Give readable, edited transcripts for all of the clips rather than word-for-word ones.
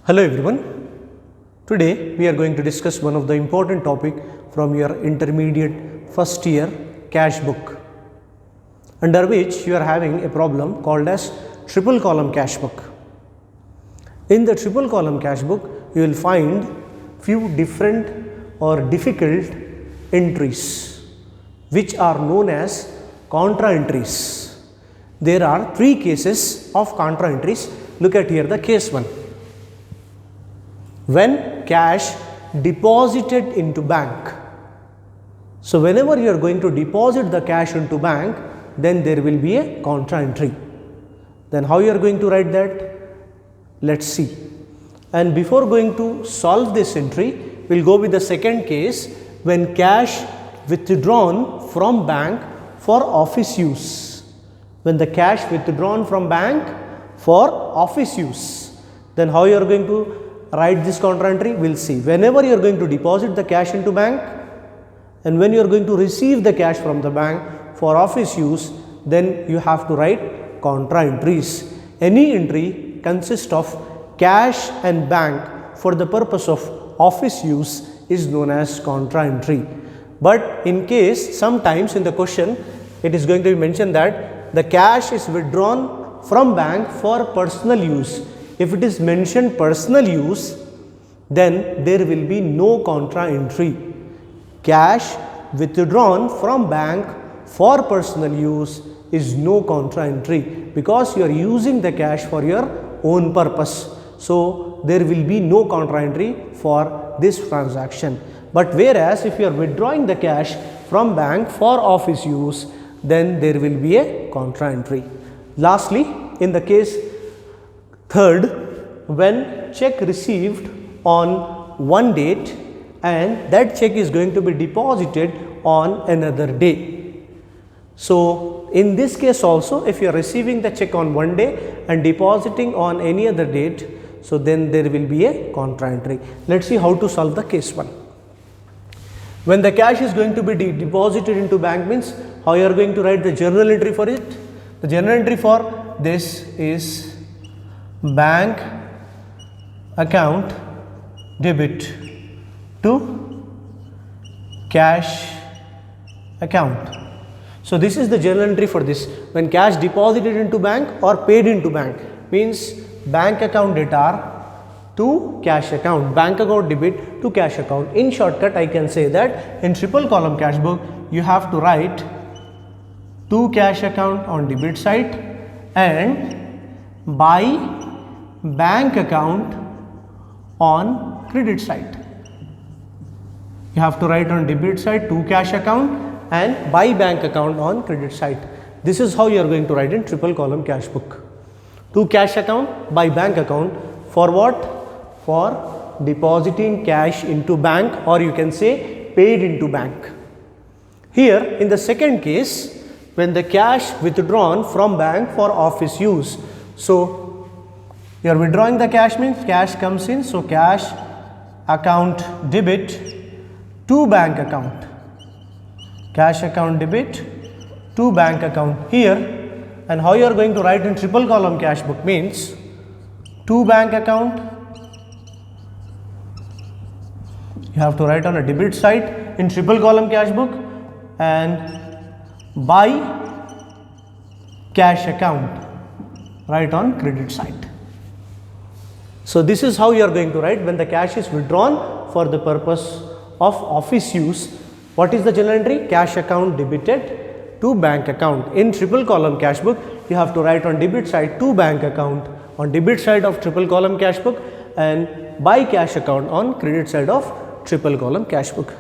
Hello everyone. Today we are going to discuss one of the important topic from your intermediate first year cash book, under which you are having a problem called as triple column cash book. In the triple column cash book, you will find few different or difficult entries which are known as contra entries. There are three cases of contra entries. Look at here the case 1. When cash deposited into bank. So whenever you are going to deposit the cash into bank, then there will be a contra entry. Then how you are going to write that? Let's see. And before going to solve this entry, we will go with the second case, when cash withdrawn from bank for office use. When the cash withdrawn from bank for office use, then how you are going to write this contra entry? We will see. Whenever you are going to deposit the cash into bank and when you are going to receive the cash from the bank for office use, then you have to write contra entries. Any entry consists of cash and bank for the purpose of office use is known as contra entry. But in case sometimes in the question it is going to be mentioned that the cash is withdrawn from bank for personal use. If it is mentioned personal use, then there will be no contra entry. Cash withdrawn from bank for personal use is no contra entry because you are using the cash for your own purpose. So there will be no contra entry for this transaction. But whereas if you are withdrawing the cash from bank for office use, then there will be a contra entry. Lastly, in the case 3rd, when check received on one date and that check is going to be deposited on another day. So in this case also, if you are receiving the check on one day and depositing on any other date, so then there will be a contra entry. Let's see how to solve the case 1. When the cash is going to be deposited into bank means how you are going to write the journal entry for it? The journal entry for this is bank account debit to cash account. So this is the journal entry for this. When cash deposited into bank or paid into bank means bank account debtor to cash account, bank account debit to cash account. In shortcut, I can say that in triple column cash book, you have to write to cash account on debit side and by bank account on credit side. You have to write on debit side to cash account and by bank account on credit side. This is how you are going to write in triple column cash book. To cash account, by bank account, for what? For depositing cash into bank, or you can say paid into bank. Here in the second case, when the cash withdrawn from bank for office use. So you are withdrawing the cash means cash comes in, so cash account debit to bank account. Cash account debit to bank account here. And how you are going to write in triple column cash book means to bank account, you have to write on a debit side in triple column cash book and by cash account, write on credit side. So this is how you are going to write when the cash is withdrawn for the purpose of office use. What is the journal entry? Cash account debited to bank account. In triple column cash book, you have to write on debit side to bank account on debit side of triple column cash book and by cash account on credit side of triple column cash book.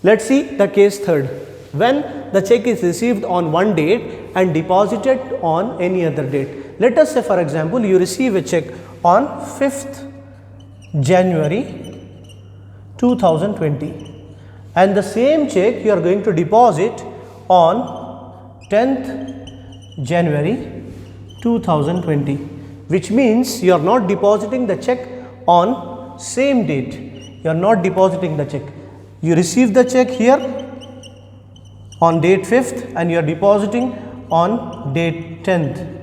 Let's see the case 3rd. When the check is received on one date and deposited on any other date. Let us say for example, you receive a check on 5th January 2020 and the same check you are going to deposit on 10th January 2020, which means you are not depositing the check on same date. You are not depositing the check. You receive the check here on date 5th and you are depositing on date 10th.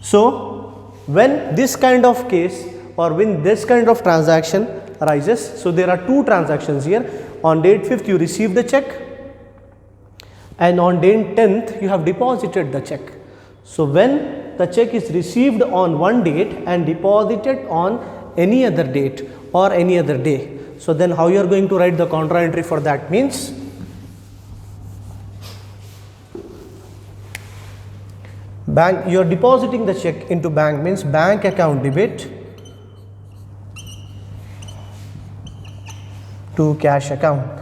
So when this kind of case, or when this kind of transaction arises. So there are two transactions here. On date 5th you receive the check, and on date 10th you have deposited the check. So when the check is received on one date and deposited on any other date or any other day, so then how you are going to write the contra entry for that means bank, you are depositing the check into bank means bank account debit to cash account.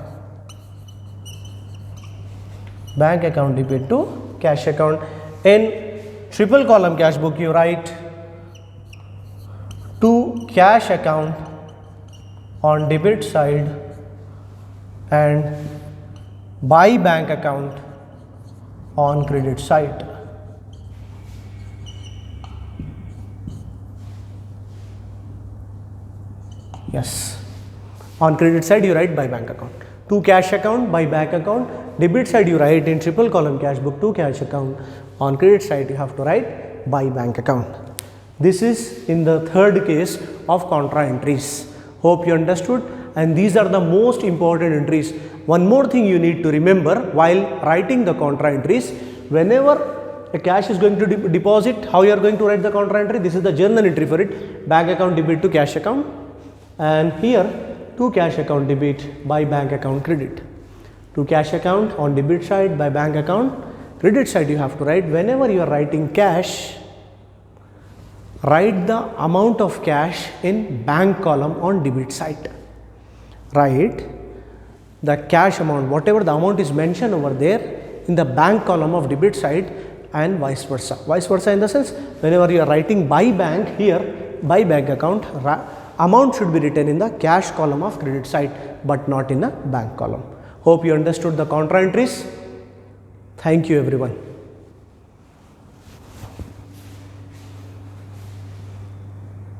Bank account debit to cash account. In triple column cash book you write to cash account on debit side and by bank account on credit side. Yes, on credit side you write by bank account, to cash account by bank account. Debit side you write in triple column cash book to cash account. On credit side you have to write by bank account. This is in the third case of contra entries. Hope you understood, and these are the most important entries. One more thing you need to remember while writing the contra entries: whenever a cash is going to deposit, how you are going to write the contra entry? This is the journal entry for it: bank account debit to cash account, and here to cash account debit by bank account credit. To cash account on debit side by bank account credit side you have to write. Whenever you are writing cash, write the amount of cash in bank column on debit side. Write the cash amount, whatever the amount is mentioned over there, in the bank column of debit side, and vice versa. Vice versa in the sense, whenever you are writing by bank, here by bank account, amount should be written in the cash column of credit side but not in the bank column. Hope you understood the contra entries. Thank you everyone.